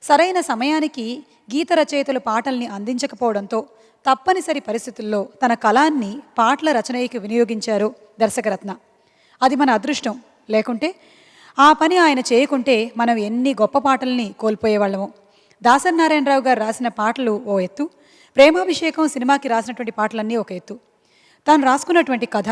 సరైన సమయానికి గీత రచయితలు పాటల్ని అందించకపోవడంతో తప్పనిసరి పరిస్థితుల్లో తన కళాన్ని పాటల రచనకి వినియోగించారు దర్శకరత్న. అది మన అదృష్టం. లేకుంటే ఆ పని ఆయన చేయకుంటే మనం ఎన్ని గొప్ప పాటల్ని కోల్పోయేవాళ్ళము. దాసరి నారాయణరావు గారు రాసిన పాటలు ఓ ఎత్తు, ప్రేమాభిషేకం సినిమాకి రాసినటువంటి పాటలన్నీ ఒక ఎత్తు. తాను రాసుకున్నటువంటి కథ,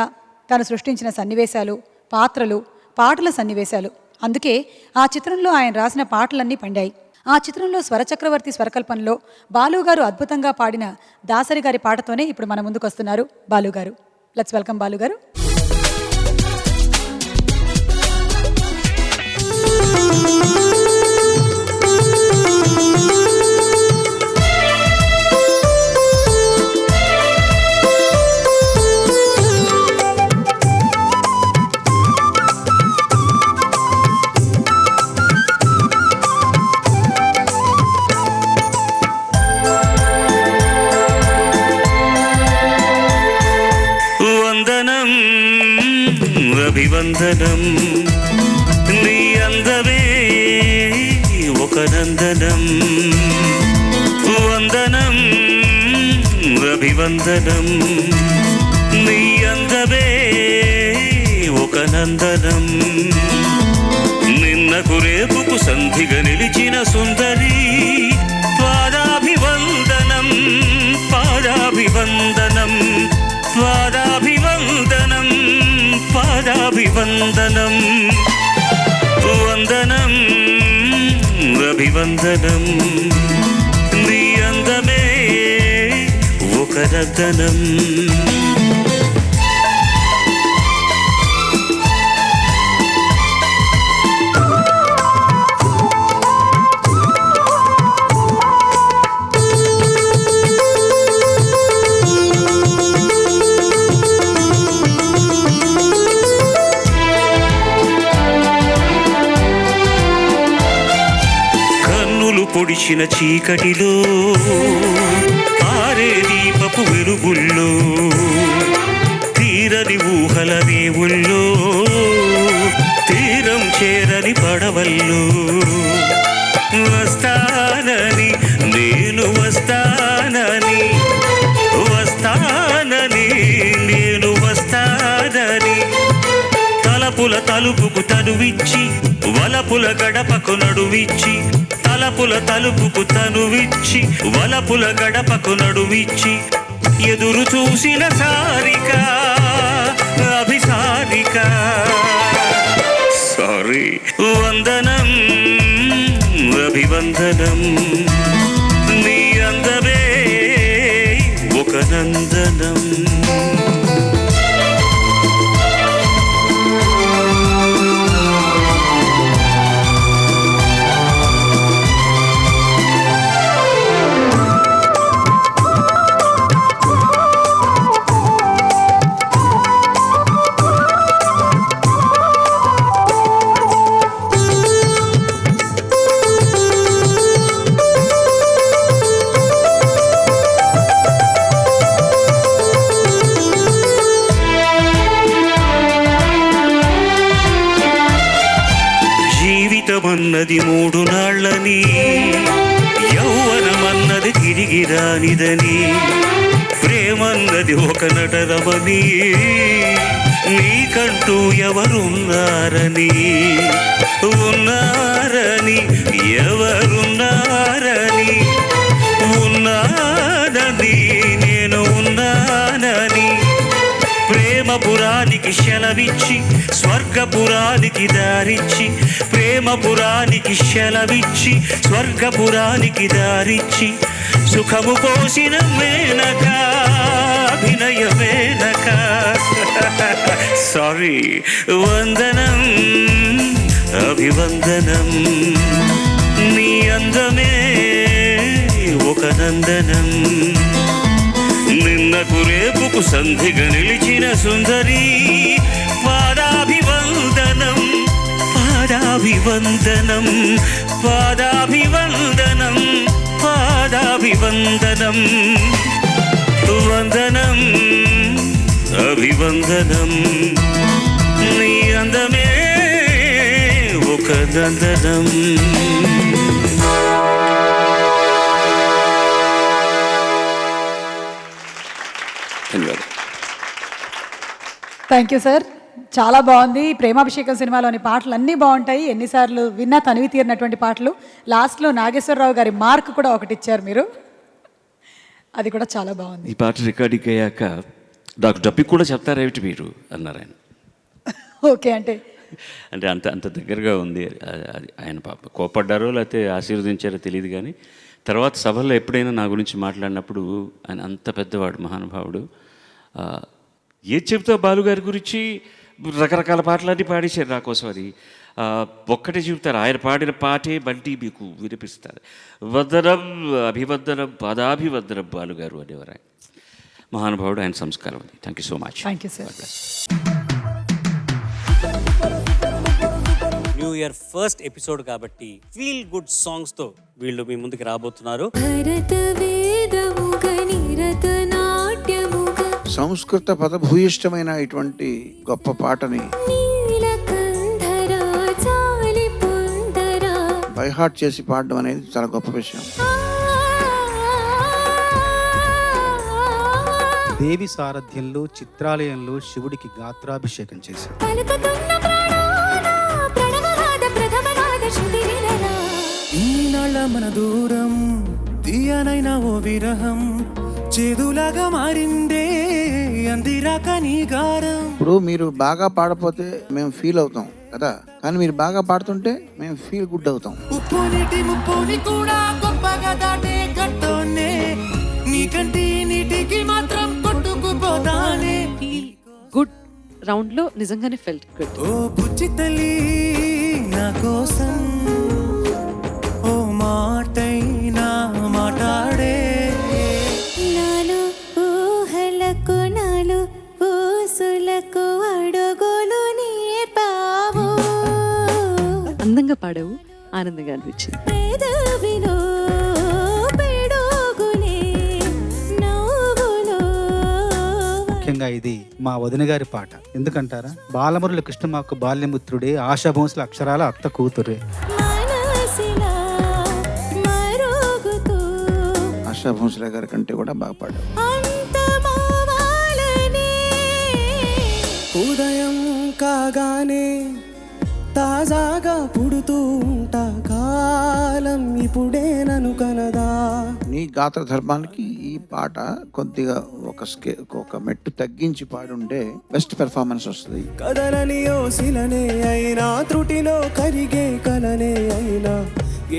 తాను సృష్టించిన సన్నివేశాలు, పాత్రలు, పాటల సన్నివేశాలు, అందుకే ఆ చిత్రంలో ఆయన రాసిన పాటలన్నీ పండాయి. ఆ చిత్రంలో స్వరచక్రవర్తి స్వరకల్పనలో బాలుగారు అద్భుతంగా పాడిన దాసరి గారి పాటతోనే ఇప్పుడు మన ముందుకు వస్తున్నారు బాలుగారు. లెట్స్ వెల్కమ్ బాలుగారు. అభివందనం నీ అందమే ఒక నందనం, వందనం అభివందనం నీ అందమే ఒక నందనం. నిన్నకు రేపుకు సంధిగా నిలిచిన సుందరి పాదాభివందనం, పాదాభివందనం, పాదాభివందనం, పాదాభివందనం, వందనం అభివందనం నీ అందమే ఒక రతనం. పొడిచిన చీకటిలో ఆరే దీపపు వెలుగుల్లో, తీరని ఊహల రేవుల్లో, తీరం చేరని పడవల్లో, వస్తానని నేను వస్తానని, వస్తానని నేను వస్తానని, తలపుల తలుపుకు తనువిచ్చి వలపుల గడపకు నడువిచ్చి, తలపుల తలుపుకు తనువిచ్చి వలపుల గడపకు నడువిచ్చి, ఎదురు చూసిన సారిక అభిసారిక సారీ. వందనం అభివందనం నీ అందమే ఒక నందనం. జీవితమన్నది మూడు నాళ్ళని, యౌవనమన్నది తిరిగి రానిదని, ప్రేమన్నది ఒక నటరమని, నీకంటూ ఎవరున్నారని, ఉన్నారని ఎవరున్నారని, ఉన్నానని నేను ఉన్నానని, ప్రేమపురానికి శలవిచ్చి స్వర్గపురానికి దారిచ్చి, ప్రేమపురానికి శలవిచ్చి స్వర్గపురానికి దారిచ్చి, సుఖము పోసిన మేనక అభినయ మేనక సారీ. వందనం అభివందనం నీ అందమే ఒక నందనం. నిన్నకు రేపుకు సంధిగా నిలిచిన సుందరి పాదాభివందనం, పాదాభివందనం, పాదాభివందనం, పాదాభివందనం, వందనం అభివందనం నీ అందమే ఒక నందనం. థ్యాంక్ యూ సార్, చాలా బాగుంది. ప్రేమాభిషేకం సినిమాలోని పాటలు అన్నీ బాగుంటాయి, ఎన్నిసార్లు విన్నా తనివి తీరినటువంటి పాటలు. లాస్ట్లో నాగేశ్వరరావు గారి మార్క్ కూడా ఒకటి ఇచ్చారు మీరు, అది కూడా చాలా బాగుంది. ఈ పాట రికార్డింగ్ అయ్యాక డాక్టర్ డబ్బికి కూడా చెప్తారేమిటి మీరు అన్నారు ఆయన. ఓకే, అంటే అంత అంత దగ్గరగా ఉంది అది. ఆయన పాప కోపడ్డారో లేకపోతే ఆశీర్వదించారో తెలియదు, కానీ తర్వాత సభల్లో ఎప్పుడైనా నా గురించి మాట్లాడినప్పుడు ఆయన అంత పెద్దవాడు, మహానుభావుడు. ఏది చెబుతా బాలుగారి గురించి రకరకాల పాటలన్నీ పాడేశారు నా కోసం. అది ఒక్కటే చెబుతారు, ఆయన పాడిన పాటే బంటి మీకు వినిపిస్తారు. వదనం అభివందనం పదాభివందనం బాలుగారు అనేవారు ఆయన. మహానుభావుడు, ఆయన సంస్కారం అది. Thank you so much. Thank you sir. New year first episode కాబట్టి ఫీల్ గుడ్ సాంగ్స్ తో వీళ్ళు మీ ముందుకు రాబోతున్నారు. సంస్కృత పదభూయిష్టమైన ఇటువంటి గొప్ప పాటని బై హార్ట్ చేసి పాడడం అనేది చాలా గొప్ప విషయం. దేవి సారథ్యంలో చిత్రాలయంలో శివుడికి గాత్రాభిషేకం చేశారు. ఈనాళ్ళ మన దూరం తీయనైనా ఓ విరహం చేదులాగా మారిందే అందిరాక నీ గారం. ఇప్పుడు మీరు బాగా పాడపోతే మేము ఫీల్ అవుతాం కదా, కానీ మీరు బాగా పాడుతుంటే మేము ఫీల్ గుడ్ అవుతాం. ఉప్పు నీటి ముప్పుని కూడా గొప్పగా దాటే గట్టోనే నీకంటి నీటికి మాత్రం కొట్టుకుపోతానే. గుడ్ రౌండ్ లో నిజంగానే ఫెల్ట్ గుడ్. ఓ బుజ్జి తల్లి నా కోసం ఓ మాటైనా మాట్లాడే. నాలో ఊహలకు నాలో ఊసులకు అడుగులు నేర్పావు. అందంగా పాడావు, ఆనందంగా అనిపించింది. పెదవిలో పిడుగులే నవ్వులో. ముఖ్యంగా ఇది మా వదిన గారి పాట. ఎందుకంటారా, బాలమురళి కృష్ణమాకు బాల్యమిత్రుడే, ఆశాభోంసుల అక్షరాల అత్త కూతురే. మనసిలా మరుగుతూ ఆశా భోంస్లే గారి కంటే కూడా బాగా పాడారు. అంతమవ్వాలనే. ఉదయం కాగానే తాజాగా పుడుతూ ఉంటా కాలం ఇప్పుడే నన్ను కనదా. నీ గాత్ర ధర్మానికి ఈ పాట కొద్దిగా ఒక మెట్టు తగ్గించి పాడుంటే బెస్ట్ పెర్ఫార్మెన్స్ వస్తుంది. కదలని ఓసిలనే అయినా త్రుటిలో కరిగే కలనే అయినా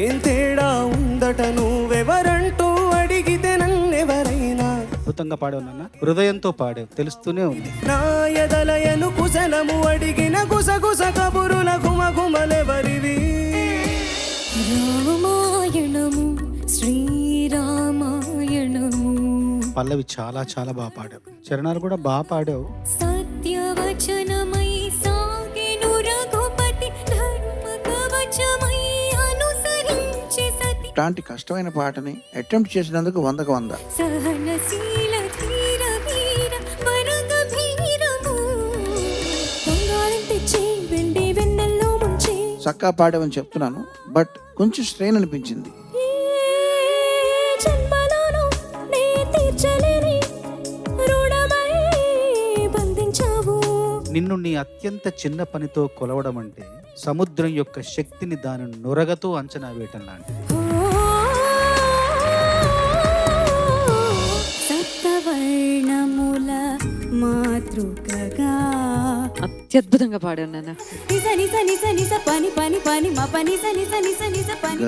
ఏం తేడా ఉందట నువ్వెవరంటూ అడిగితే నన్నెవరైనా. అద్భుతంగా పాడావు నాన్న, హృదయంతో పాడావు, తెలుస్తూనే ఉంది. నా ఎదలయను కుశలము అడిగిన గుసగుస కబురుల గుమగుమలెవరివి. రామాయణము శ్రీరామాయణము పల్లవి చాలా చాలా బాగా పాడావు, చరణాలు కూడా బాగా పాడావు. సత్యవచనమై సాగెను రఘుపతి ధర్మ కవచమై అనుసరించి సతి. ఇట్లాంటి కష్టమైన పాటని అటెంప్ట్ చేసినందుకు 100కు 100. సహనశీల ధీర వీర వరగ భీరము బంగారం తెచ్చి వెండి వెన్నెల్లో ముంచి. చక్కా పాడామని చెప్తున్నాను, బట్ కొంచెం స్ట్రెయిన్ అనిపించింది. ఏ జన్మలోనూ నే తీర్చలేని రుణమై బంధించావు. నిన్ను నీ అత్యంత చిన్న పనితో కొలవడం అంటే సముద్రం యొక్క శక్తిని దాని నొరగతో అంచనా వేయటం లాంటిది. సప్తవర్ణముల మాతృకగా అత్యద్భుతంగా పాడావు నాన్న. నిస నిస నిస నిస పని పని పని మ పని స నిస నిస నిస పని.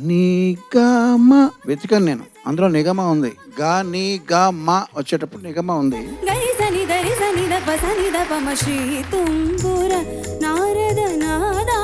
నిగమ వెతికాను నేను, అందులో నిగమ ఉంది. గా నీ గా మా వచ్చేటప్పుడు నిగమ ఉంది. గరి సని దరి సని ద ప సని ద ప మ శ్రీ తుంబుర నారద నాదా